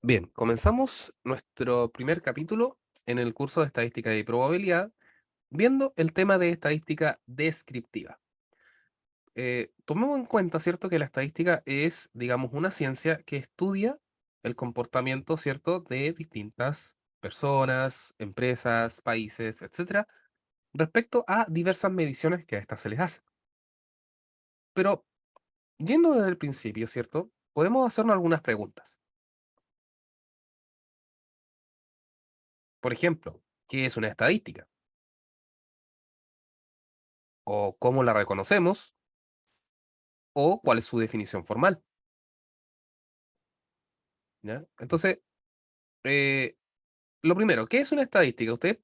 Bien, comenzamos nuestro primer capítulo en el curso de estadística y probabilidad, viendo el tema de estadística descriptiva. Tomemos en cuenta, ¿cierto?, que la estadística es, digamos, una ciencia que estudia el comportamiento, ¿cierto?, de distintas personas, empresas, países, etcétera, respecto a diversas mediciones que a estas se les hace. Pero, yendo desde el principio, ¿cierto?, podemos hacernos algunas preguntas. Por ejemplo, ¿qué es una estadística? ¿O cómo la reconocemos? ¿O cuál es su definición formal? ¿Ya? Entonces, eh, lo primero, ¿qué es una estadística? ¿Ustedes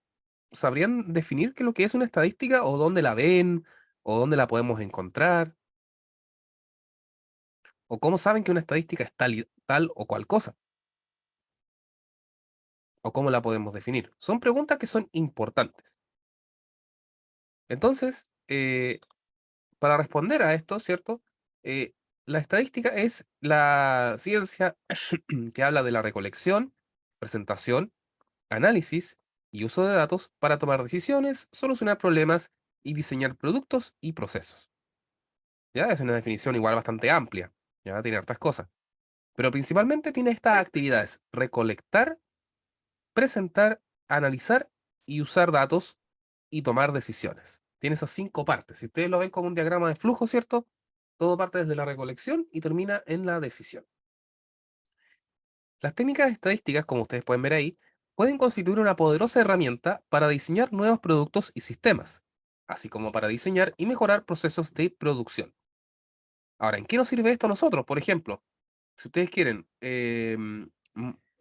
sabrían definir qué es lo que es una estadística o dónde la ven o dónde la podemos encontrar? ¿O cómo saben que una estadística es tal o cual cosa? ¿O cómo la podemos definir? Son preguntas que son importantes. Entonces, para responder a esto, ¿cierto? Eh, la estadística es la ciencia que habla de la recolección, presentación, análisis y uso de datos para tomar decisiones, solucionar problemas y diseñar productos y procesos. Ya es una definición igual bastante amplia, ya tiene hartas cosas, pero principalmente tiene estas actividades: recolectar, presentar, analizar y usar datos y tomar decisiones. Tiene esas 5 partes. Si ustedes lo ven como un diagrama de flujo, ¿cierto? Todo parte desde la recolección y termina en la decisión. Las técnicas estadísticas, como ustedes pueden ver ahí, pueden constituir una poderosa herramienta para diseñar nuevos productos y sistemas, así como para diseñar y mejorar procesos de producción. Ahora, ¿en qué nos sirve esto a nosotros? Por ejemplo, si ustedes quieren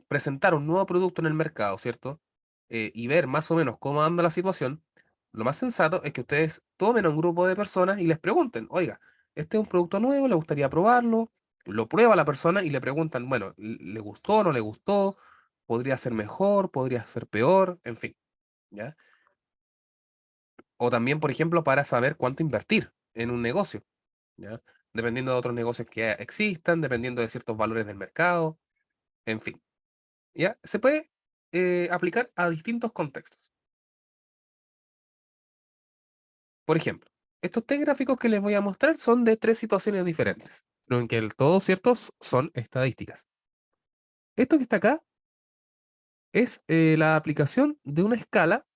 presentar un nuevo producto en el mercado, ¿cierto? Y ver más o menos cómo anda la situación, lo más sensato es que ustedes tomen a un grupo de personas y les pregunten: oiga, este es un producto nuevo, ¿le gustaría probarlo? Lo prueba la persona y le preguntan, bueno, ¿le gustó, no le gustó? ¿Podría ser mejor? ¿Podría ser peor? En fin, ¿ya? O también, por ejemplo, para saber cuánto invertir en un negocio, ¿ya? Dependiendo de otros negocios que existan, dependiendo de ciertos valores del mercado, en fin. ¿Ya? Se puede aplicar a distintos contextos. Por ejemplo, estos 3 gráficos que les voy a mostrar son de 3 situaciones diferentes, pero en que todos ciertos son estadísticas. Esto que está acá es la aplicación de una escala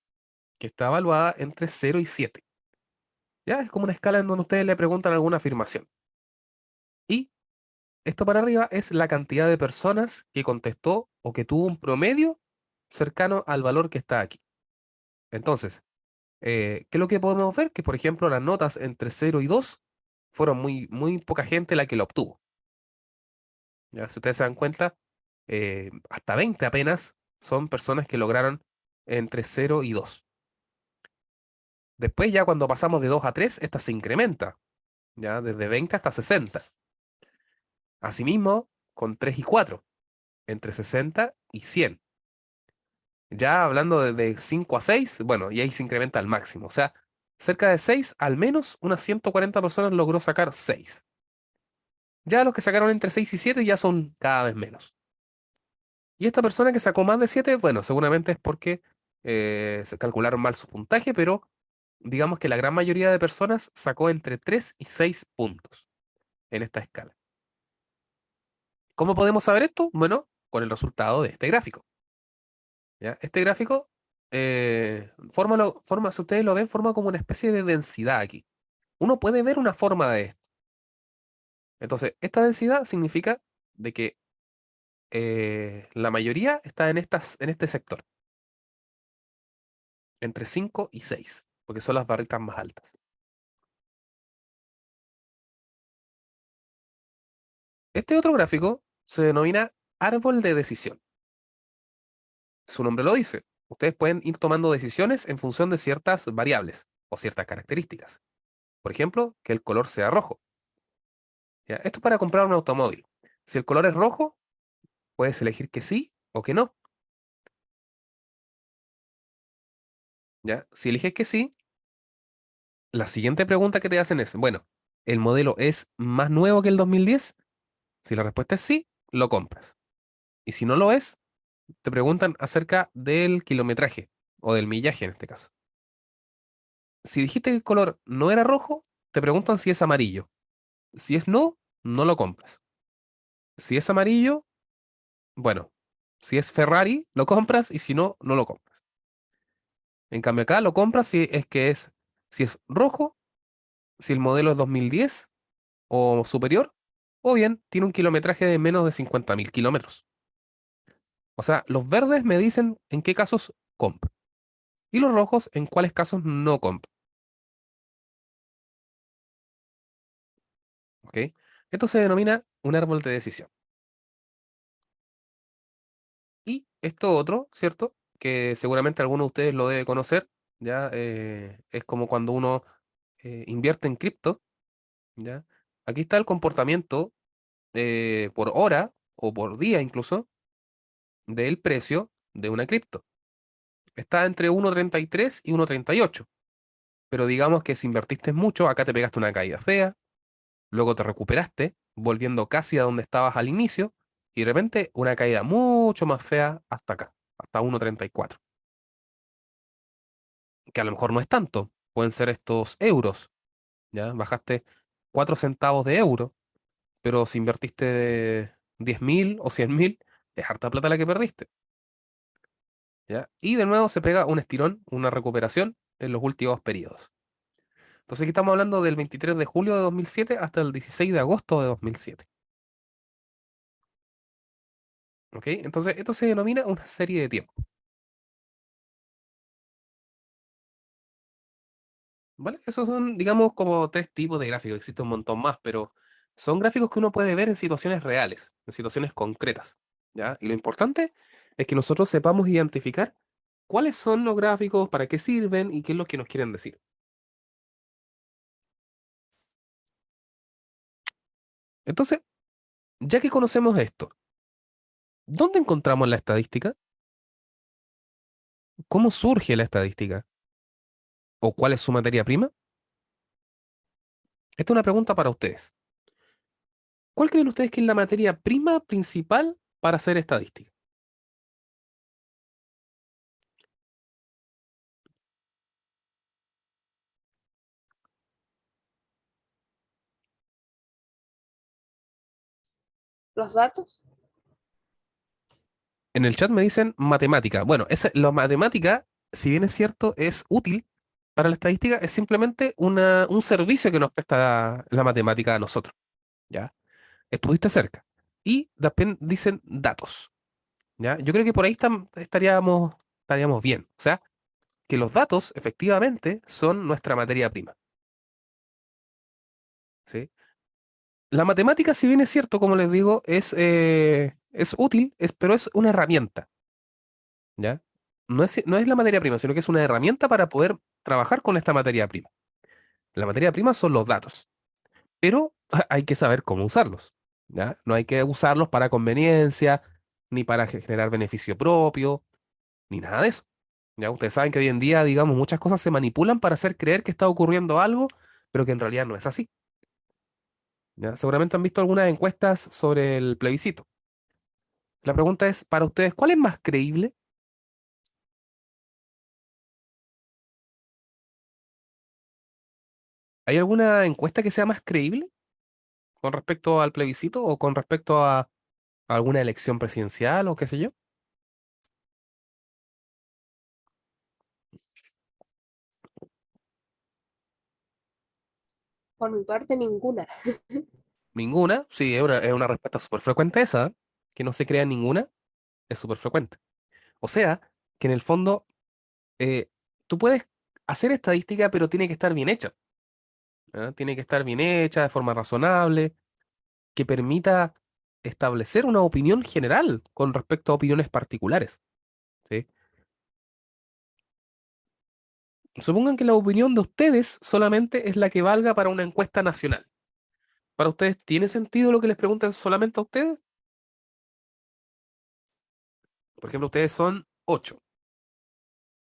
que está evaluada entre 0 y 7. ¿Ya? Es como una escala en donde ustedes le preguntan alguna afirmación. Y esto para arriba es la cantidad de personas que contestó o que tuvo un promedio cercano al valor que está aquí. Entonces, ¿qué es lo que podemos ver? Que, por ejemplo, las notas entre 0 y 2 fueron muy poca gente la que lo obtuvo. ¿Ya? Si ustedes se dan cuenta, hasta 20 apenas son personas que lograron entre 0 y 2. Después, ya cuando pasamos de 2 a 3, esta se incrementa, ya desde 20 hasta 60. Asimismo, con 3 y 4, entre 60 y 100. Ya hablando de 5 a 6, bueno, y ahí se incrementa al máximo. O sea, cerca de 6, al menos unas 140 personas logró sacar 6. Ya los que sacaron entre 6 y 7 ya son cada vez menos. Y esta persona que sacó más de 7, bueno, seguramente es porque se calcularon mal su puntaje, pero digamos que la gran mayoría de personas sacó entre 3 y 6 puntos en esta escala. ¿Cómo podemos saber esto? Bueno, con el resultado de este gráfico. ¿Ya? Este gráfico, si ustedes lo ven, forma como una especie de densidad aquí. Uno puede ver una forma de esto. Entonces, esta densidad significa de que la mayoría está en este sector, entre 5 y 6, porque son las barritas más altas. Este otro gráfico se denomina árbol de decisión. Su nombre lo dice. Ustedes pueden ir tomando decisiones en función de ciertas variables o ciertas características. Por ejemplo, que el color sea rojo. ¿Ya? Esto es para comprar un automóvil. Si el color es rojo, puedes elegir que sí o que no. ¿Ya? Si eliges que sí, la siguiente pregunta que te hacen es, bueno, ¿el modelo es más nuevo que el 2010? Si la respuesta es sí, lo compras. Y si no lo es, te preguntan acerca del kilometraje o del millaje en este caso. Si dijiste que el color no era rojo, te preguntan si es amarillo. Si es no, no lo compras. Si es amarillo, bueno, si es Ferrari, lo compras y si no, no lo compras. En cambio acá lo compras si es rojo, si el modelo es 2010 o superior, o bien tiene un kilometraje de menos de 50.000 kilómetros. O sea, los verdes me dicen en qué casos compro y los rojos en cuáles casos no compro. ¿Ok? Esto se denomina un árbol de decisión. Y esto otro, ¿cierto? Que seguramente alguno de ustedes lo debe conocer, ¿ya? Es como cuando uno invierte en cripto, ¿ya? Aquí está el comportamiento por hora o por día incluso del precio de una cripto. Está entre 1,33 y 1,38. Pero digamos que si invertiste mucho, acá te pegaste una caída fea, luego te recuperaste, volviendo casi a donde estabas al inicio, y de repente una caída mucho más fea hasta acá, hasta 1,34. Que a lo mejor no es tanto, pueden ser estos euros, ¿ya? Bajaste 4 centavos de euro, pero si invertiste 10.000 o 100.000, es harta plata la que perdiste, ¿ya? Y de nuevo se pega un estirón, una recuperación en los últimos periodos. Entonces aquí estamos hablando del 23 de julio de 2007 hasta el 16 de agosto de 2007. ¿Ok? Entonces esto se denomina una serie de tiempo. ¿Vale? Esos son, digamos, como tres tipos de gráficos. Existe un montón más, pero son gráficos que uno puede ver en situaciones reales, en situaciones concretas. ¿Ya? Y lo importante es que nosotros sepamos identificar cuáles son los gráficos, para qué sirven y qué es lo que nos quieren decir. Entonces, ya que conocemos esto, ¿dónde encontramos la estadística? ¿Cómo surge la estadística? ¿O cuál es su materia prima? Esta es una pregunta para ustedes. ¿Cuál creen ustedes que es la materia prima principal para hacer estadística? Los datos. En el chat me dicen matemática. Bueno, la matemática, si bien es cierto, es útil para la estadística, es simplemente un servicio que nos presta la matemática a nosotros. ¿Ya? Estuviste cerca. Y también dicen datos. ¿Ya? Yo creo que por ahí estaríamos bien. O sea, que los datos efectivamente son nuestra materia prima. ¿Sí? La matemática, si bien es cierto, como les digo, es útil, pero es una herramienta. ¿Ya? No es la materia prima, sino que es una herramienta para poder trabajar con esta materia prima. La materia prima son los datos, pero hay que saber cómo usarlos, ¿ya? No hay que usarlos para conveniencia, ni para generar beneficio propio, ni nada de eso. Ya ustedes saben que hoy en día, digamos, muchas cosas se manipulan para hacer creer que está ocurriendo algo, pero que en realidad no es así. ¿Ya? Seguramente han visto algunas encuestas sobre el plebiscito. La pregunta es, para ustedes, ¿cuál es más creíble? ¿Hay alguna encuesta que sea más creíble con respecto al plebiscito o con respecto a alguna elección presidencial o qué sé yo? Por mi parte, ninguna. Ninguna, sí, es una respuesta súper frecuente esa, ¿eh? Que no se crea ninguna, es súper frecuente. O sea, que en el fondo eh, tú puedes hacer estadística, pero tiene que estar bien hecha. ¿Ah? Tiene que estar bien hecha, de forma razonable, que permita establecer una opinión general con respecto a opiniones particulares. ¿Sí? Supongan que la opinión de ustedes solamente es la que valga para una encuesta nacional. ¿Para ustedes tiene sentido lo que les preguntan solamente a ustedes? Por ejemplo, ustedes son 8.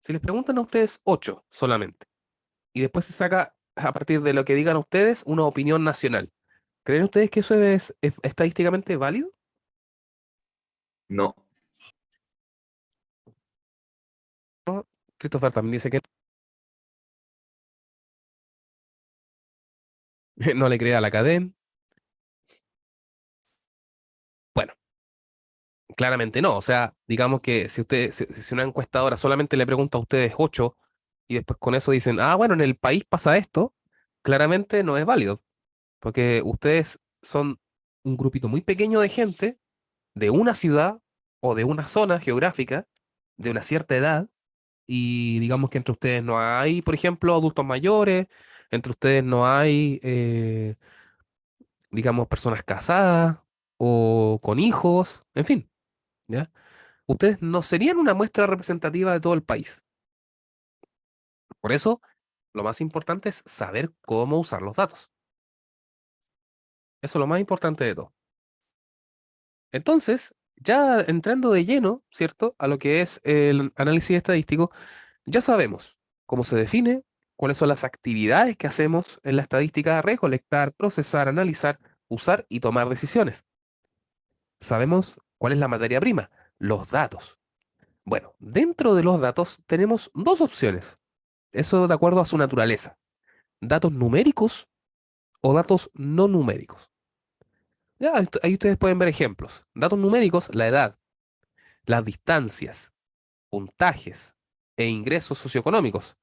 Si les preguntan a ustedes 8 solamente, y después se saca a partir de lo que digan ustedes una opinión nacional, ¿creen ustedes que eso es estadísticamente válido? No, Christopher también dice que no le cree a la cadena. Bueno, claramente no. O sea, digamos que si una encuestadora solamente le pregunta a ustedes 8 y después con eso dicen, ah, bueno, en el país pasa esto, claramente no es válido, porque ustedes son un grupito muy pequeño de gente de una ciudad o de una zona geográfica de una cierta edad y digamos que entre ustedes no hay, por ejemplo, adultos mayores, entre ustedes no hay, digamos, personas casadas o con hijos, en fin, ¿ya? Ustedes no serían una muestra representativa de todo el país. Por eso, lo más importante es saber cómo usar los datos. Eso es lo más importante de todo. Entonces, ya entrando de lleno, ¿cierto? A lo que es el análisis estadístico, ya sabemos cómo se define, cuáles son las actividades que hacemos en la estadística, recolectar, procesar, analizar, usar y tomar decisiones. Sabemos cuál es la materia prima, los datos. Bueno, dentro de los datos tenemos dos opciones, eso de acuerdo a su naturaleza, datos numéricos o datos no numéricos. Ya, ahí ustedes pueden ver ejemplos. Datos numéricos, la edad, las distancias, puntajes e ingresos socioeconómicos.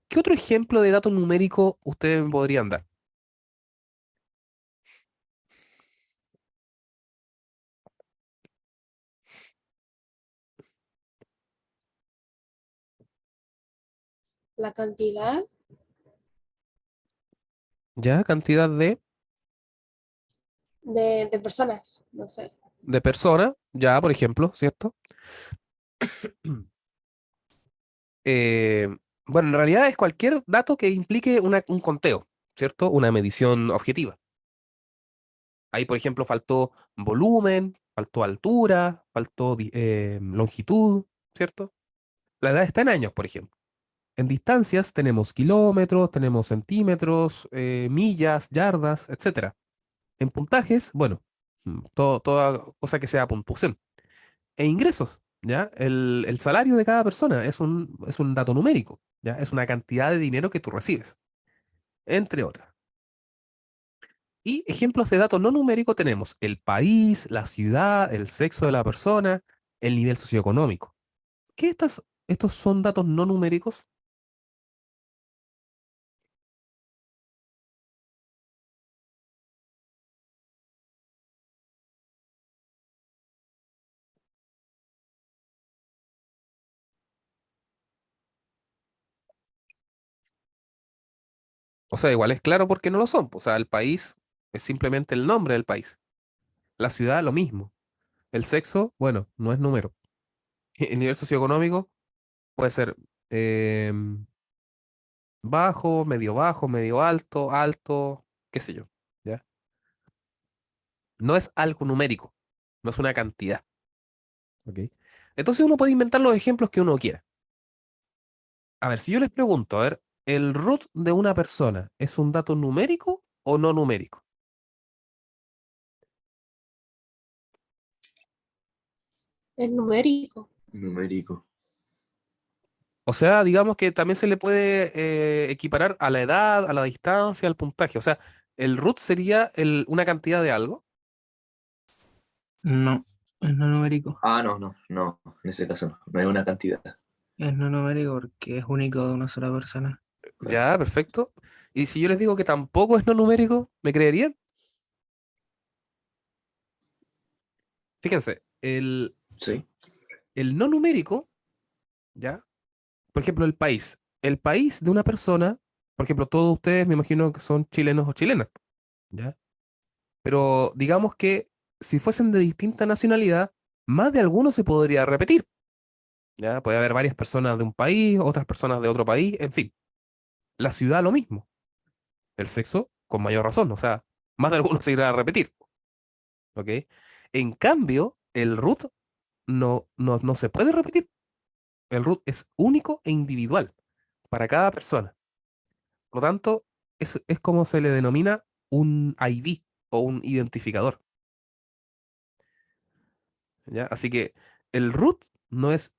¿Qué otro ejemplo de dato numérico ustedes me podrían dar? La cantidad Ya, cantidad de personas, no sé. de personas, ya, por ejemplo, ¿cierto? Eh, bueno, en realidad es cualquier dato que implique un conteo, ¿cierto? Una medición objetiva. Ahí, por ejemplo, faltó volumen, faltó altura, faltó longitud, ¿cierto? La edad está en años, por ejemplo. En distancias tenemos kilómetros, tenemos centímetros, millas, yardas, etcétera. En puntajes, bueno, toda cosa que sea puntuación. E ingresos, ¿ya? El salario de cada persona es un dato numérico, ¿ya? Es una cantidad de dinero que tú recibes, entre otras. Y ejemplos de datos no numéricos tenemos el país, la ciudad, el sexo de la persona, el nivel socioeconómico. ¿Estos son datos no numéricos? O sea, igual es claro por qué no lo son, pues. O sea, el país es simplemente el nombre del país. La ciudad, lo mismo. El sexo, bueno, no es número. El nivel socioeconómico puede ser em, bajo, medio alto, alto, qué sé yo, ¿ya? No es algo numérico, no es una cantidad, ¿ok? Entonces uno puede inventar los ejemplos que uno quiera. A ver, si yo les pregunto, a ver, ¿el root de una persona es un dato numérico o no numérico? Es numérico. numérico. O sea, digamos que también se le puede equiparar a la edad, a la distancia, al puntaje. O sea, el root sería una cantidad de algo. No, es no numérico. Ah, no, no, no, en ese caso no, no hay una cantidad. Es no numérico porque es único de una sola persona. Claro. Ya, perfecto. Y si yo les digo que tampoco es no numérico, ¿me creerían? Fíjense, Sí, el no numérico, ¿ya? Por ejemplo, el país. El país de una persona, por ejemplo, todos ustedes me imagino que son chilenos o chilenas, ¿ya? Pero digamos que si fuesen de distinta nacionalidad, más de alguno se podría repetir, ¿ya? Puede haber varias personas de un país, otras personas de otro país, en fin. La ciudad lo mismo. El sexo, con mayor razón, o sea, más de alguno se irá a repetir, ¿ok? En cambio, el root no se puede repetir. El root es único e individual para cada persona. Por lo tanto, es como se le denomina un ID o un identificador. ¿Ya? Así que el root no es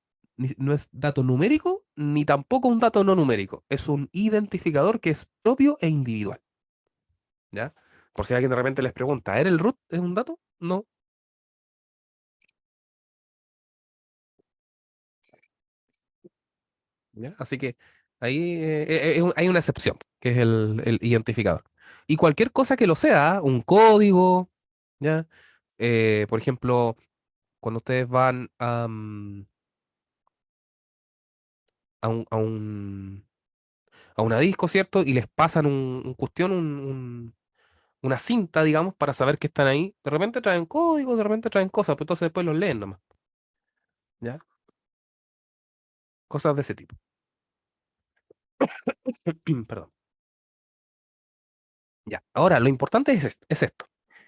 dato numérico ni tampoco un dato no numérico. Es un identificador que es propio e individual. ¿Ya? Por si alguien de repente les pregunta, ¿era el root es un dato? No. ¿Ya? Así que ahí hay una excepción, que es el identificador. Y cualquier cosa que lo sea, un código, ¿ya? Por ejemplo, cuando ustedes van a una disco, ¿cierto? Y les pasan un cuestión, una cinta, digamos, para saber que están ahí. De repente traen códigos, de repente traen cosas, pero entonces después los leen nomás, ¿ya? Cosas de ese tipo. Perdón. Ya. Ahora, lo importante es esto.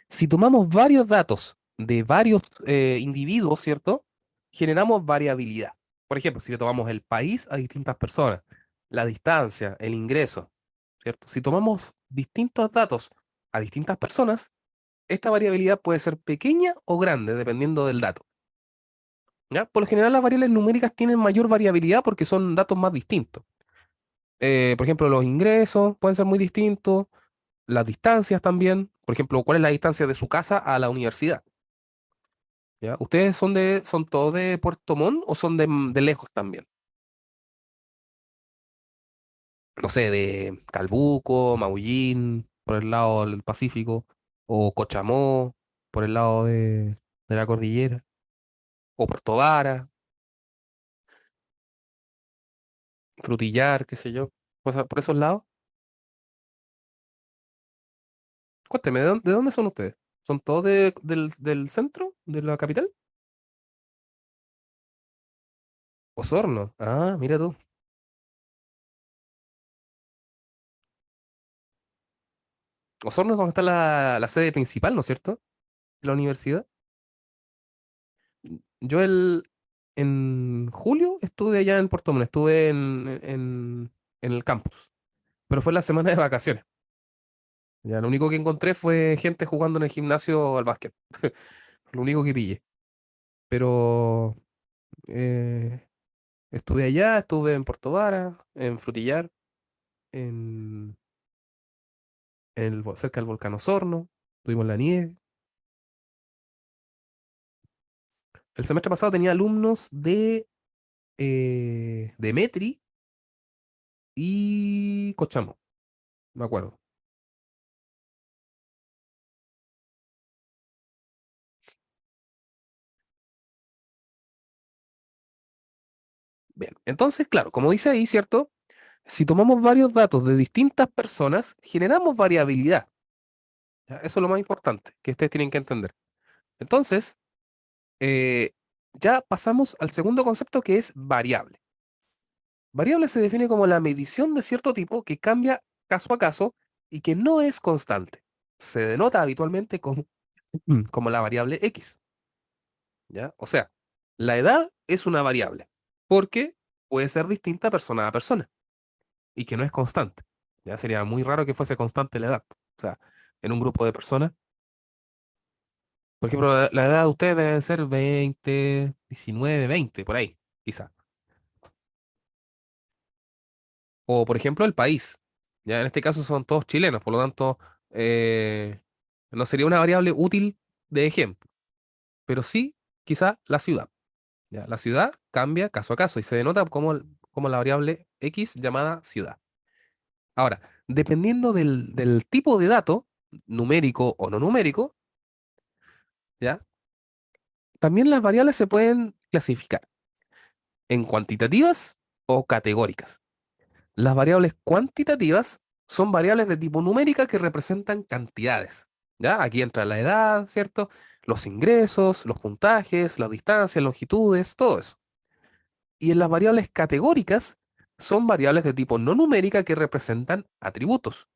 Si tomamos varios datos de varios individuos, ¿cierto? Generamos variabilidad. Por ejemplo, si le tomamos el país a distintas personas, la distancia, el ingreso, ¿cierto? Si tomamos distintos datos a distintas personas, esta variabilidad puede ser pequeña o grande, dependiendo del dato. ¿Ya? Por lo general, las variables numéricas tienen mayor variabilidad porque son datos más distintos. Por ejemplo, los ingresos pueden ser muy distintos, las distancias también. Por ejemplo, ¿cuál es la distancia de su casa a la universidad? ¿Ya? ¿Ustedes son todos de Puerto Montt o son de lejos también? No sé, de Calbuco, Maullín, por el lado del Pacífico, o Cochamó, por el lado de la cordillera, o Puerto Vara, Frutillar, qué sé yo, por esos lados. Cuénteme, de dónde son ustedes? ¿Son todos del centro, de la capital? Osorno. Ah, mira tú. Osorno es donde está la sede principal, ¿no es cierto? De la universidad. Yo en julio estuve allá en Puerto Montt, estuve en el campus, pero fue la semana de vacaciones. Ya, lo único que encontré fue gente jugando en el gimnasio al básquet. Lo único que pillé. Pero eh, estuve allá, estuve en Puerto Vara, en Frutillar, en, cerca del volcán Osorno, estuvimos en la nieve. El semestre pasado tenía alumnos de Metri y Cochamó, me acuerdo. Bien, entonces, claro, como dice ahí, ¿cierto? Si tomamos varios datos de distintas personas, generamos variabilidad. ¿Ya? Eso es lo más importante que ustedes tienen que entender. Entonces, eh, ya pasamos al segundo concepto que es variable. Variable se define como la medición de cierto tipo que cambia caso a caso y que no es constante. Se denota habitualmente como la variable X. ¿Ya? O sea, la edad es una variable porque puede ser distinta persona a persona y que no es constante. Ya sería muy raro que fuese constante la edad. O sea, en un grupo de personas, por ejemplo, la edad de ustedes debe ser 20, 19, 20, por ahí, quizá. O, por ejemplo, el país. Ya en este caso son todos chilenos, por lo tanto, eh, no sería una variable útil de ejemplo, pero sí, quizá la ciudad. Ya, la ciudad cambia caso a caso y se denota como la variable X llamada ciudad. Ahora, dependiendo del tipo de dato, numérico o no numérico, ¿ya? También las variables se pueden clasificar en cuantitativas o categóricas. Las variables cuantitativas son variables de tipo numérica que representan cantidades. ¿Ya? Aquí entra la edad, ¿cierto? Los ingresos, los puntajes, las distancias, longitudes, todo eso. Y en las variables categóricas son variables de tipo no numérica que representan atributos.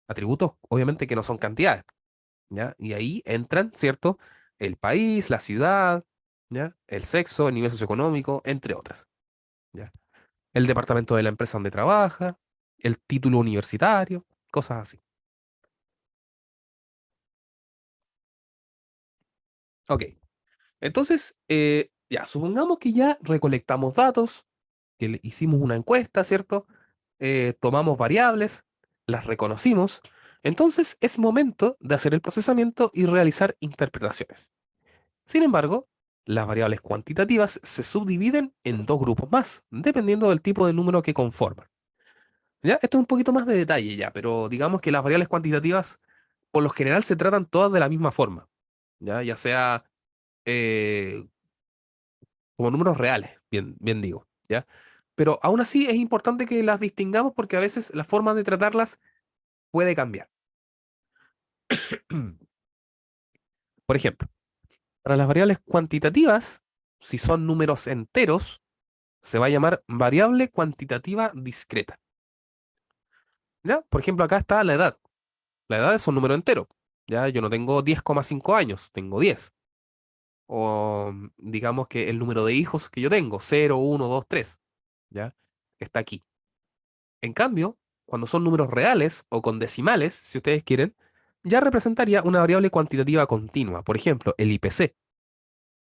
Atributos, obviamente, que no son cantidades. ¿Ya? Y ahí entran, ¿cierto? El país, la ciudad, ¿ya? El sexo, el nivel socioeconómico, entre otras. ¿Ya? El departamento de la empresa donde trabaja, el título universitario, cosas así. Ok, Entonces, ya, supongamos que ya recolectamos datos, que hicimos una encuesta, ¿cierto? Tomamos variables, las reconocimos. Entonces es momento de hacer el procesamiento y realizar interpretaciones. Sin embargo, las variables cuantitativas se subdividen en dos grupos más, dependiendo del tipo de número que conforman. ¿Ya? Esto es un poquito más de detalle ya, pero digamos que las variables cuantitativas por lo general se tratan todas de la misma forma, ya sea eh, como números reales, bien digo, ¿ya? Pero aún así es importante que las distingamos porque a veces la forma de tratarlas puede cambiar. Por ejemplo, para las variables cuantitativas, si son números enteros, se va a llamar variable cuantitativa discreta. ¿Ya? Por ejemplo, acá está la edad. La edad es un número entero. ¿Ya? Yo no tengo 10,5 años, tengo 10. O digamos que el número de hijos que yo tengo, 0, 1, 2, 3. ¿Ya? Está aquí. En cambio, cuando son números reales o con decimales, si ustedes quieren, ya representaría una variable cuantitativa continua. Por ejemplo, el IPC.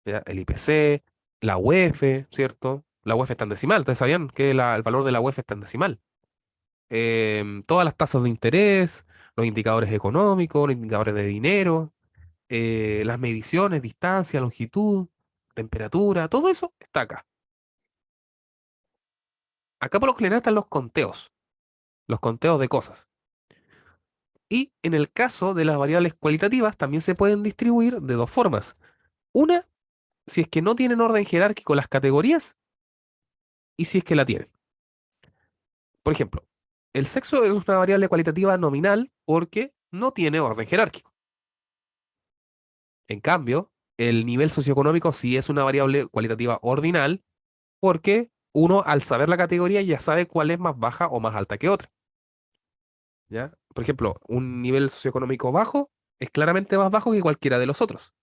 ¿Ya? El IPC, la UEF, ¿cierto? La UEF está en decimal. ¿Ustedes sabían que el valor de la UEF está en decimal? Todas las tasas de interés, los indicadores económicos, los indicadores de dinero, las mediciones, distancia, longitud, temperatura, todo eso está acá. Acá por lo general están los conteos de cosas. Y en el caso de las variables cualitativas también se pueden distribuir de dos formas. Una, si es que no tienen orden jerárquico las categorías y si es que la tienen. Por ejemplo, el sexo es una variable cualitativa nominal porque no tiene orden jerárquico. En cambio, el nivel socioeconómico sí es una variable cualitativa ordinal porque uno al saber la categoría ya sabe cuál es más baja o más alta que otra. ¿Ya? Por ejemplo, un nivel socioeconómico bajo es claramente más bajo que cualquiera de los otros.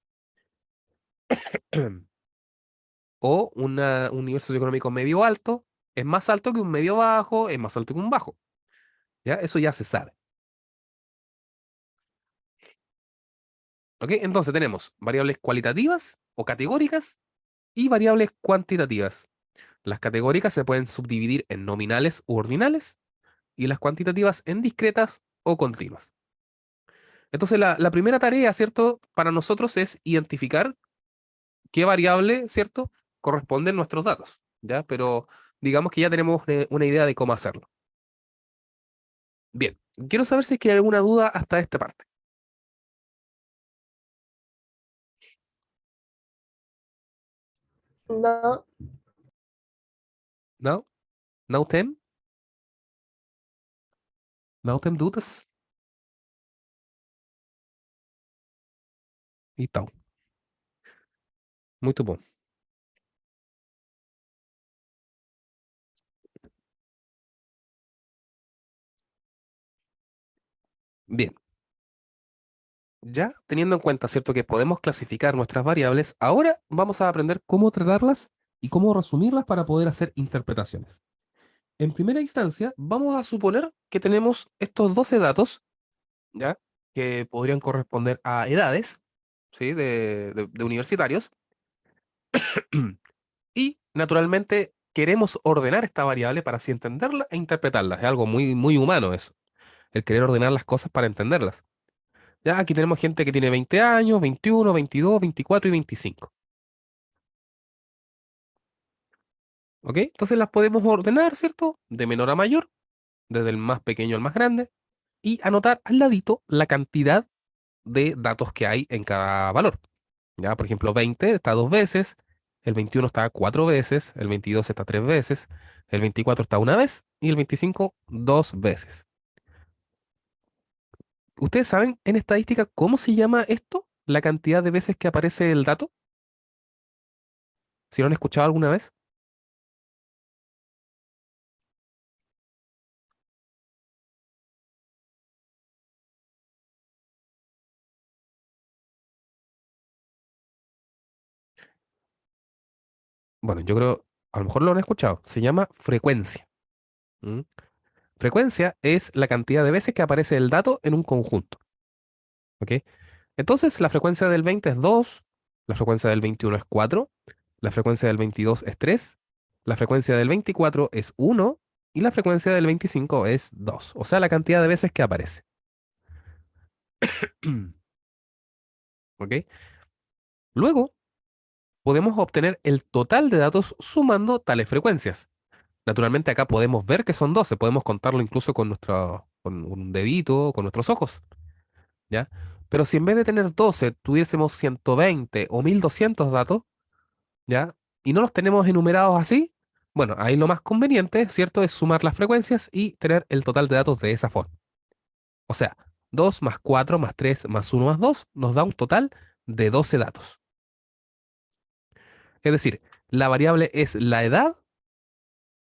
O un nivel socioeconómico medio alto es más alto que un medio bajo, es más alto que un bajo. ¿Ya? Eso ya se sabe. ¿Ok? Entonces tenemos variables cualitativas o categóricas y variables cuantitativas. Las categóricas se pueden subdividir en nominales u ordinales y las cuantitativas en discretas o continuas. Entonces la primera tarea, ¿cierto? Para nosotros es identificar qué variable, ¿cierto? Corresponden nuestros datos, ¿ya? Pero digamos que ya tenemos una idea de cómo hacerlo. Bien, quiero saber si es que hay alguna duda hasta esta parte. No, ¿No? ¿No tem? ¿No tem dudas? Então, muito bom. Bien, ya teniendo en cuenta, ¿cierto? Que podemos clasificar nuestras variables, ahora vamos a aprender cómo tratarlas y cómo resumirlas para poder hacer interpretaciones. En primera instancia, vamos a suponer que tenemos estos 12 datos, ¿ya? Que podrían corresponder a edades, ¿sí? De universitarios. Y, naturalmente, queremos ordenar esta variable para así entenderla e interpretarla. Es algo muy humano eso, el querer ordenar las cosas para entenderlas. Ya, aquí tenemos gente que tiene 20 años, 21, 22, 24 y 25. ¿Ok? Entonces las podemos ordenar, ¿cierto? De menor a mayor, desde el más pequeño al más grande, y anotar al ladito la cantidad de datos que hay en cada valor. Ya, por ejemplo, 20 está dos veces, el 21 está cuatro veces, el 22 está tres veces, el 24 está una vez y el 25 dos veces. ¿Ustedes saben en estadística cómo se llama esto? La cantidad de veces que aparece el dato. Si lo han escuchado alguna vez. Bueno, yo creo, a lo mejor lo han escuchado. Se llama frecuencia. ¿Mm? Frecuencia es la cantidad de veces que aparece el dato en un conjunto. ¿Ok? Entonces, la frecuencia del 20 es 2, la frecuencia del 21 es 4, la frecuencia del 22 es 3, la frecuencia del 24 es 1 y la frecuencia del 25 es 2. O sea, la cantidad de veces que aparece. ¿Ok? Luego, podemos obtener el total de datos sumando tales frecuencias. Naturalmente acá podemos ver que son 12, podemos contarlo incluso con un dedito, con nuestros ojos, ¿ya? Pero si en vez de tener 12 tuviésemos 120 o 1200 datos, ¿ya? Y no los tenemos enumerados así, bueno, ahí lo más conveniente, ¿cierto? Es sumar las frecuencias y tener el total de datos de esa forma. O sea, 2 más 4 más 3 más 1 más 2 nos da un total de 12 datos. Es decir, la variable es la edad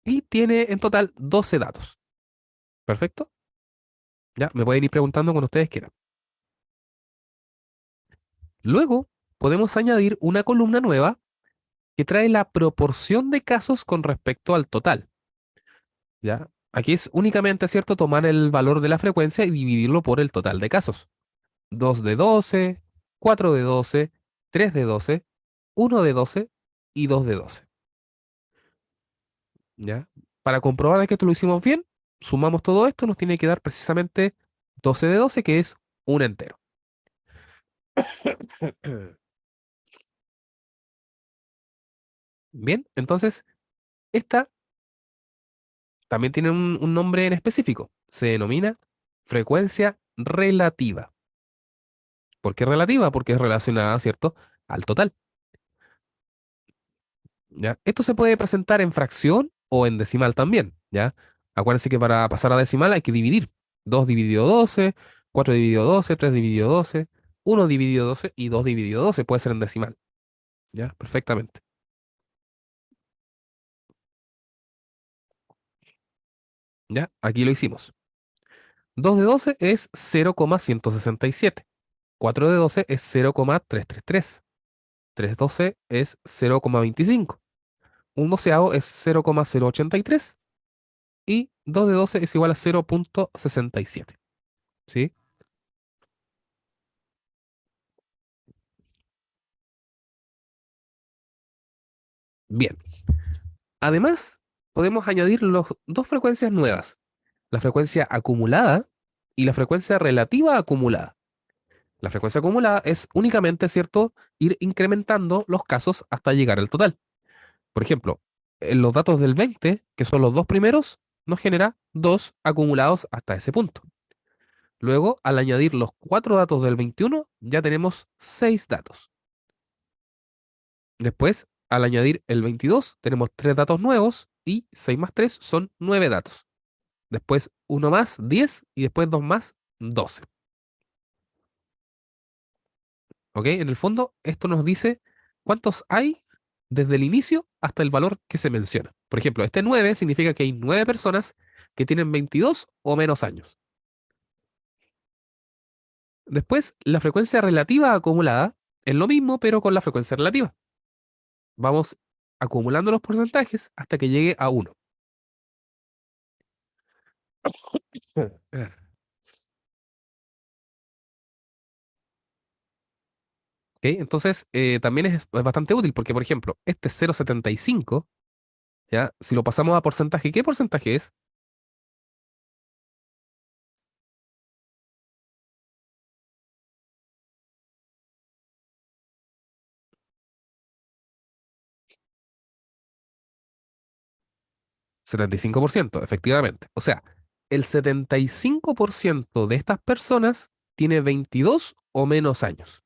y tiene en total 12 datos. ¿Perfecto? Ya, me pueden ir preguntando cuando ustedes quieran. Luego, podemos añadir una columna nueva que trae la proporción de casos con respecto al total. ¿Ya? Aquí es únicamente, ¿cierto?, tomar el valor de la frecuencia y dividirlo por el total de casos. 2 de 12, 4 de 12, 3 de 12, 1 de 12 y 2 de 12. ¿Ya? Para comprobar de que esto lo hicimos bien, sumamos todo esto, nos tiene que dar precisamente 12 de 12, que es un entero. Bien, entonces, esta también tiene un nombre en específico. Se denomina frecuencia relativa. ¿Por qué relativa? Porque es relacionada, ¿cierto?, al total. ¿Ya? Esto se puede presentar en fracción o en decimal también, ¿ya? Acuérdense que para pasar a decimal hay que dividir. 2 dividido 12, 4 dividido 12, 3 dividido 12, 1 dividido 12 y 2 dividido 12 puede ser en decimal, ¿ya? Perfectamente. ¿Ya? Aquí lo hicimos. 2 de 12 es 0,167. 4 de 12 es 0,333. 3 de 12 es 0,25. Un doceavo es 0,083 y 2 de 12 es igual a 0,67. ¿Sí? Bien. Además, podemos añadir dos frecuencias nuevas, la frecuencia acumulada y la frecuencia relativa acumulada. La frecuencia acumulada es únicamente, ¿cierto?, ir incrementando los casos hasta llegar al total. Por ejemplo, en los datos del 20, que son los dos primeros, nos genera 2 acumulados hasta ese punto. Luego, al añadir los 4 datos del 21, ya tenemos 6 datos. Después, al añadir el 22, tenemos 3 datos nuevos y 6 más 3 son 9 datos. Después, 1 más, 10 y después 2 más, 12. ¿Ok? En el fondo, esto nos dice cuántos hay desde el inicio hasta el valor que se menciona. Por ejemplo, este 9 significa que hay 9 personas que tienen 22 o menos años. Después, la frecuencia relativa acumulada es lo mismo, pero con la frecuencia relativa. Vamos acumulando los porcentajes hasta que llegue a 1. ¿Ok? Entonces, también es bastante útil porque, por ejemplo, este 0,75, ¿ya? Si lo pasamos a porcentaje, ¿qué porcentaje es? 75%, efectivamente. O sea, el 75% de estas personas tiene 22 o menos años.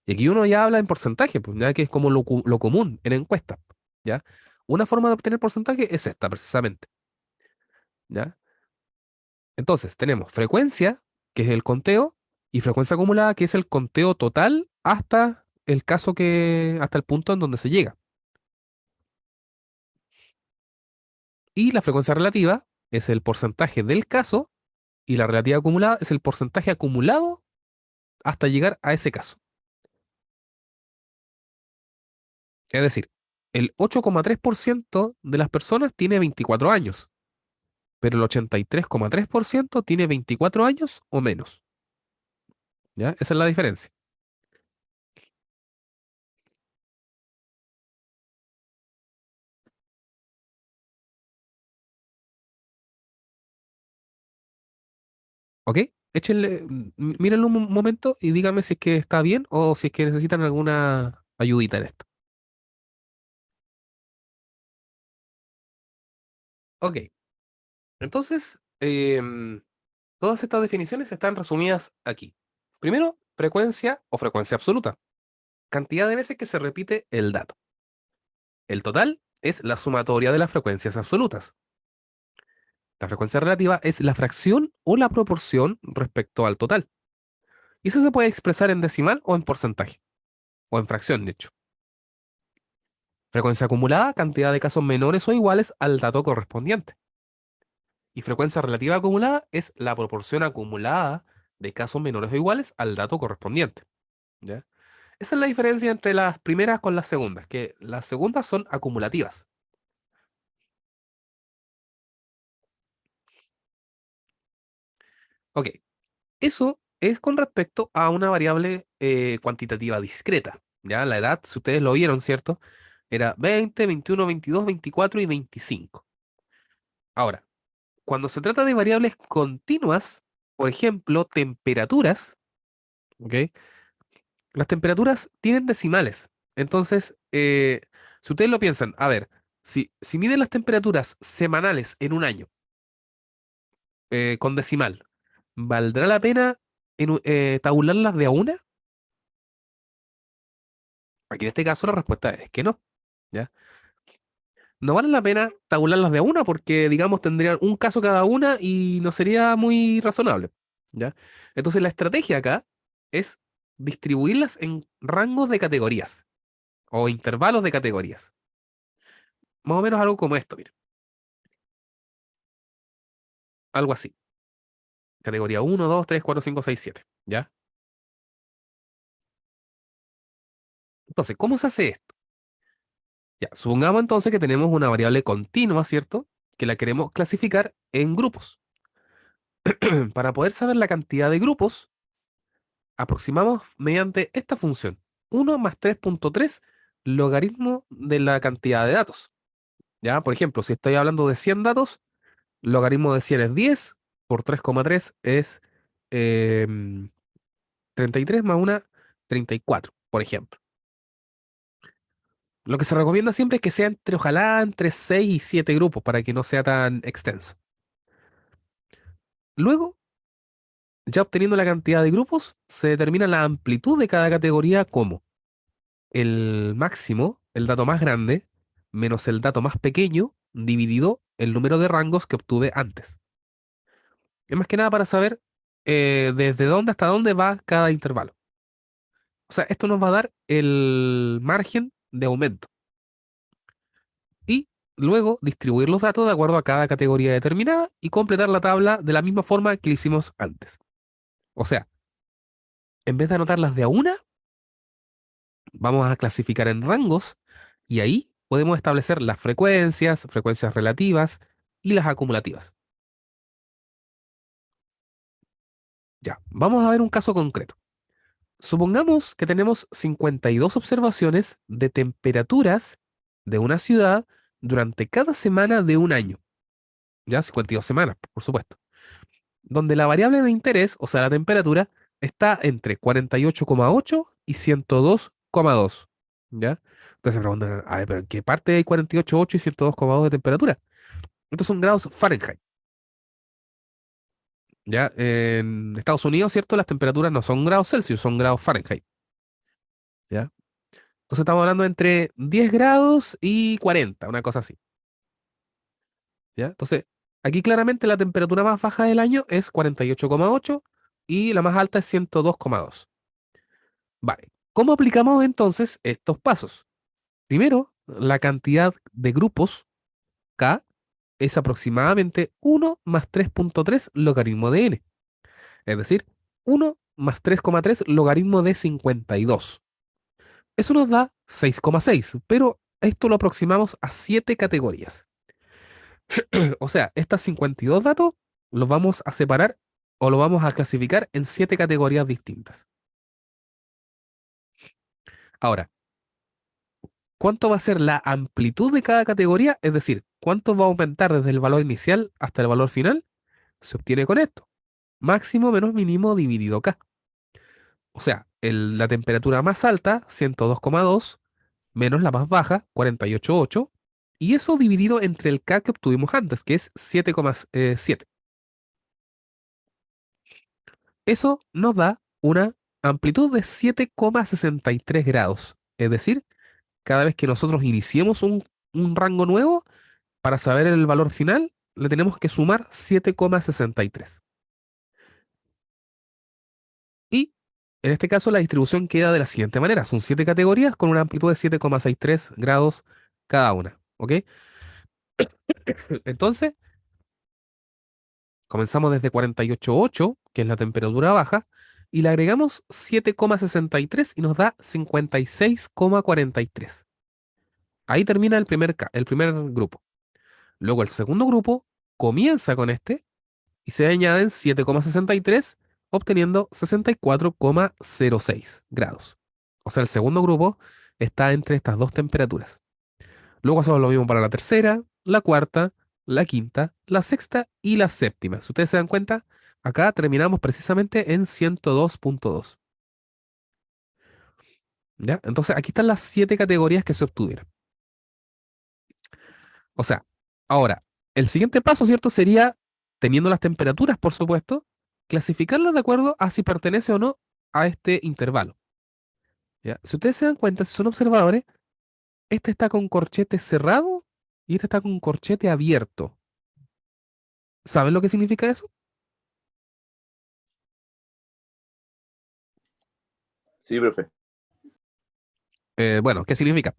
Y aquí uno ya habla en porcentaje, pues, ya que es como lo común en encuestas, ¿ya? Una forma de obtener porcentaje es esta, precisamente, ¿ya? Entonces, tenemos frecuencia, que es el conteo, y frecuencia acumulada, que es el conteo total hasta hasta el punto en donde se llega. Y la frecuencia relativa es el porcentaje del caso y la relativa acumulada es el porcentaje acumulado hasta llegar a ese caso. Es decir, el 8,3% de las personas tiene 24 años, pero el 83,3% tiene 24 años o menos. ¿Ya? Esa es la diferencia. ¿Ok? Échenle, mírenlo un momento y díganme si es que está bien o si es que necesitan alguna ayudita en esto. Ok, entonces, todas estas definiciones están resumidas aquí. Primero, frecuencia o frecuencia absoluta. Cantidad de veces que se repite el dato. El total es la sumatoria de las frecuencias absolutas. La frecuencia relativa es la fracción o la proporción respecto al total. Y eso se puede expresar en decimal o en porcentaje, o en fracción, de hecho. Frecuencia acumulada, cantidad de casos menores o iguales al dato correspondiente. Y frecuencia relativa acumulada es la proporción acumulada de casos menores o iguales al dato correspondiente. ¿Ya? Esa es la diferencia entre las primeras con las segundas, que las segundas son acumulativas. Ok, eso es con respecto a una variable cuantitativa discreta. ¿Ya? La edad, si ustedes lo vieron, ¿cierto? Era 20, 21, 22, 24 y 25. Ahora, cuando se trata de variables continuas, por ejemplo, temperaturas, ¿ok? Las temperaturas tienen decimales. Entonces, si ustedes lo piensan, a ver, si miden las temperaturas semanales en un año con decimal, ¿valdrá la pena tabularlas de a una? Aquí en este caso la respuesta es que no, ¿ya? No vale la pena tabularlas de a una porque, digamos, tendrían un caso cada una y no sería muy razonable, ¿ya? Entonces la estrategia acá es distribuirlas en rangos de categorías o intervalos de categorías. Más o menos algo como esto, mira. Algo así. Categoría uno, 2, 3, 4, 5, 6, 7, ¿ya? Entonces, ¿cómo se hace esto? Ya, supongamos entonces que tenemos una variable continua, ¿cierto? Que la queremos clasificar en grupos. Para poder saber la cantidad de grupos, aproximamos mediante esta función. 1 más 3.3 logaritmo de la cantidad de datos. ¿Ya? Por ejemplo, si estoy hablando de 100 datos, logaritmo de 100 es 10, por 3,3 es em, 33 más 1, 34, por ejemplo. Lo que se recomienda siempre es que sea ojalá entre 6 y 7 grupos para que no sea tan extenso. Luego, ya obteniendo la cantidad de grupos, se determina la amplitud de cada categoría como el máximo, el dato más grande, menos el dato más pequeño, dividido el número de rangos que obtuve antes. Es más que nada para saber desde dónde hasta dónde va cada intervalo. O sea, esto nos va a dar el margen de aumento. Y luego distribuir los datos de acuerdo a cada categoría determinada y completar la tabla de la misma forma que lo hicimos antes. O sea, en vez de anotarlas de a una, vamos a clasificar en rangos y ahí podemos establecer las frecuencias, frecuencias relativas y las acumulativas. Ya, vamos a ver un caso concreto. Supongamos que tenemos 52 observaciones de temperaturas de una ciudad durante cada semana de un año. Ya, 52 semanas, por supuesto. Donde la variable de interés, o sea, la temperatura, está entre 48,8 y 102,2. ¿Ya? Entonces se preguntan, a ver, ¿pero en qué parte hay 48,8 y 102,2 de temperatura? Estos son grados Fahrenheit. ¿Ya? En Estados Unidos, ¿cierto? Las temperaturas no son grados Celsius, son grados Fahrenheit. ¿Ya? Entonces estamos hablando entre 10 grados y 40, una cosa así. ¿Ya? Entonces, aquí claramente la temperatura más baja del año es 48,8 y la más alta es 102,2. Vale. ¿Cómo aplicamos entonces estos pasos? Primero, la cantidad de grupos K es aproximadamente 1 más 3.3 logaritmo de n. Es decir, 1 más 3,3 logaritmo de 52. Eso nos da 6,6, pero esto lo aproximamos a 7 categorías. O sea, estas 52 datos los vamos a separar o los vamos a clasificar en 7 categorías distintas. Ahora, ¿cuánto va a ser la amplitud de cada categoría? Es decir, ¿cuánto va a aumentar desde el valor inicial hasta el valor final? Se obtiene con esto. máximo menos mínimo dividido K. O sea, la temperatura más alta, 102,2, menos la más baja, 48,8, y eso dividido entre el K que obtuvimos antes, que es 7,7. Eso nos da una amplitud de 7,63 grados. Es decir, cada vez que nosotros iniciemos un rango nuevo, para saber el valor final, le tenemos que sumar 7,63. Y en este caso la distribución queda de la siguiente manera. Son 7 categorías con una amplitud de 7,63 grados cada una. ¿Ok? Entonces, comenzamos desde 48,8, que es la temperatura baja, y le agregamos 7,63 y nos da 56,43. Ahí termina el primer grupo. Luego el segundo grupo comienza con este y se añaden 7,63, obteniendo 64,06 grados. O sea, el segundo grupo está entre estas dos temperaturas. Luego hacemos lo mismo para la tercera, la cuarta, la quinta, la sexta y la séptima. Si ustedes se dan cuenta, acá terminamos precisamente en 102,2. ¿Ya? Entonces aquí están las 7 categorías que se obtuvieron. O sea, ahora, el siguiente paso, ¿cierto? Sería, teniendo las temperaturas, por supuesto, clasificarlas de acuerdo a si pertenece o no a este intervalo. ¿Ya? Si ustedes se dan cuenta, si son observadores, este está con corchete cerrado y este está con corchete abierto. ¿Saben lo que significa eso? Sí, profe. Bueno, ¿qué significa?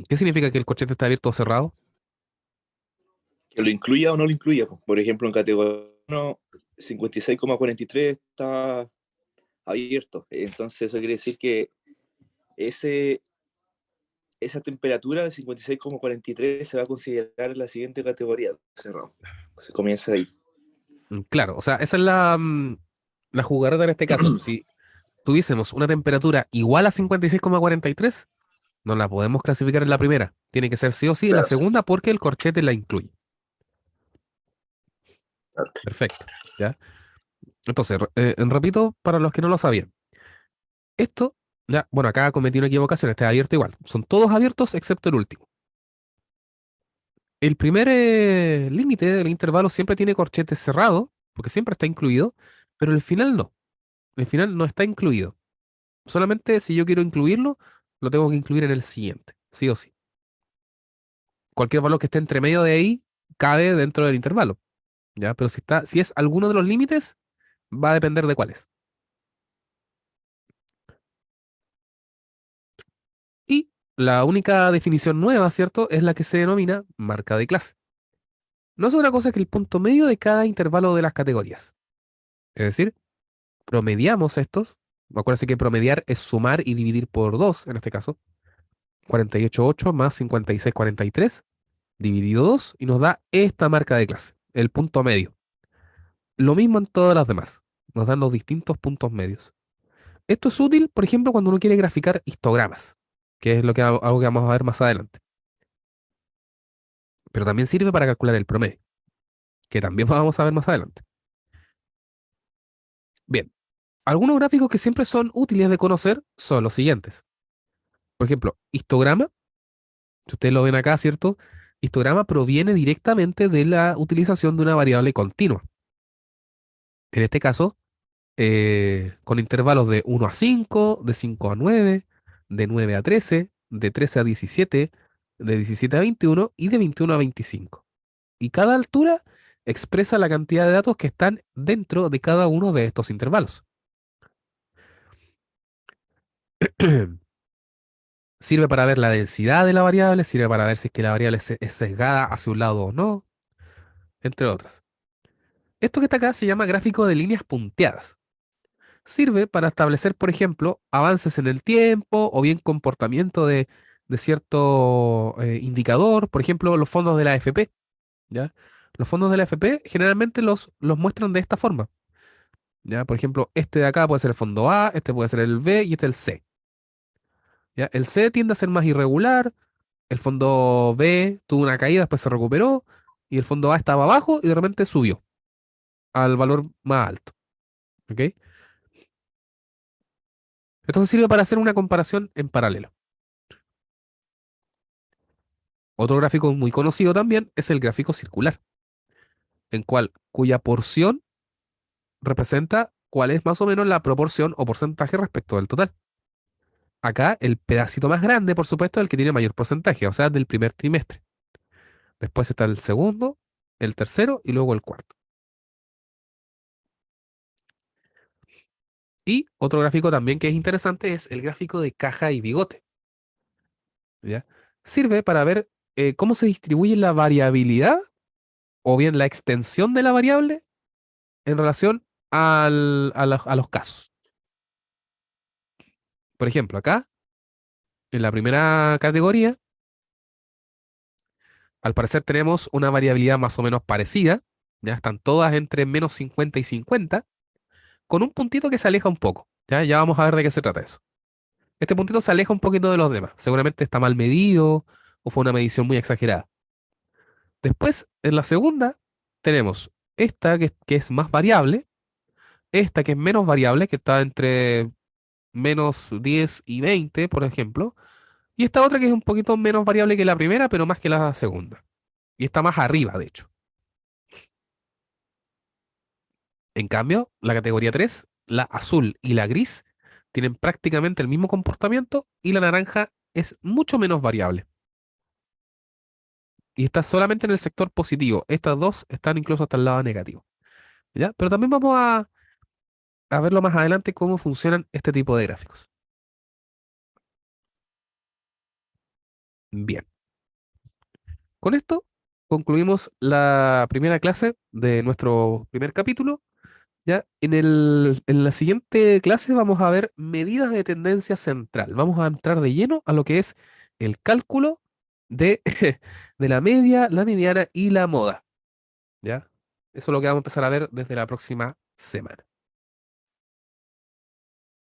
¿Qué significa que el corchete está abierto o cerrado? Que lo incluya o no lo incluya. Por ejemplo, en categoría 1, 56,43 está abierto. Entonces eso quiere decir que ese, esa temperatura de 56,43 se va a considerar en la siguiente categoría, cerrado. Se comienza ahí. Claro, o sea, esa es la jugarreta en este caso. Si tuviésemos una temperatura igual a 56,43, no la podemos clasificar en la primera. Tiene que ser sí o sí en la Claro, segunda porque el corchete la incluye. claro. Perfecto. ¿Ya? Entonces, repito para los que no lo sabían. Esto, ya, bueno, acá cometí una equivocación, está abierto igual. Son todos abiertos excepto el último. El primer límite del intervalo siempre tiene corchete cerrado, porque siempre está incluido, pero el final no. El final no está incluido. Solamente si yo quiero incluirlo, lo tengo que incluir en el siguiente, sí o sí. Cualquier valor que esté entre medio de ahí cabe dentro del intervalo, ¿ya? Pero si es alguno de los límites, va a depender de cuáles. Y la única definición nueva, ¿cierto? Es la que se denomina marca de clase. No es otra cosa que el punto medio de cada intervalo de las categorías. Es decir, promediamos estos. Acuérdense que promediar es sumar y dividir por 2, en este caso. 48,8 más 56,43 dividido 2 y nos da esta marca de clase, el punto medio. Lo mismo en todas las demás. Nos dan los distintos puntos medios. Esto es útil, por ejemplo, cuando uno quiere graficar histogramas, que es algo que vamos a ver más adelante. Pero también sirve para calcular el promedio, que también vamos a ver más adelante. Bien, algunos gráficos que siempre son útiles de conocer son los siguientes. Por ejemplo, histograma, si ustedes lo ven acá, ¿cierto? Histograma proviene directamente de la utilización de una variable continua. En este caso, con intervalos de 1 a 5, de 5 a 9, de 9 a 13, de 13 a 17, de 17 a 21 y de 21 a 25. Y cada altura expresa la cantidad de datos que están dentro de cada uno de estos intervalos. Sirve para ver la densidad de la variable, sirve para ver si es que la variable es sesgada hacia un lado o no, entre otras. Esto que está acá se llama gráfico de líneas punteadas. Sirve para establecer, por ejemplo, avances en el tiempo o bien comportamiento de cierto indicador, por ejemplo, los fondos de la AFP, ¿ya? Los fondos de la AFP generalmente los muestran de esta forma, ¿ya? Por ejemplo, este de acá puede ser el fondo A, este puede ser el B y este el C. ¿ya? El C tiende a ser más irregular, el fondo B tuvo una caída, después se recuperó, y el fondo A estaba abajo y de repente subió al valor más alto. ¿Ok? Esto sirve para hacer una comparación en paralelo. Otro gráfico muy conocido también es el gráfico circular, cuya porción representa cuál es más o menos la proporción o porcentaje respecto del total. Acá el pedacito más grande, por supuesto, es el que tiene mayor porcentaje, o sea, del primer trimestre. Después está el segundo, el tercero y luego el cuarto. Y otro gráfico también que es interesante es el gráfico de caja y bigote. ¿Ya? Sirve para ver cómo se distribuye la variabilidad o bien la extensión de la variable en relación a los casos. Por ejemplo, acá, en la primera categoría, al parecer tenemos una variabilidad más o menos parecida. Ya están todas entre menos 50 y 50, con un puntito que se aleja un poco. Ya vamos a ver de qué se trata eso. Este puntito se aleja un poquito de los demás. Seguramente está mal medido o fue una medición muy exagerada. Después, en la segunda, tenemos esta que es más variable, esta que es menos variable, que está entre menos 10 y 20, por ejemplo, y esta otra que es un poquito menos variable que la primera, pero más que la segunda. Y está más arriba, de hecho. En cambio, la categoría 3, la azul y la gris, tienen prácticamente el mismo comportamiento y la naranja es mucho menos variable. Y está solamente en el sector positivo. Estas dos están incluso hasta el lado negativo. ¿Ya? Pero también vamos a verlo más adelante cómo funcionan este tipo de gráficos. Bien. Con esto concluimos la primera clase de nuestro primer capítulo. Ya en la siguiente clase vamos a ver medidas de tendencia central. Vamos a entrar de lleno a lo que es el cálculo de, de la media, la mediana y la moda. ¿Ya? Eso es lo que vamos a empezar a ver desde la próxima semana.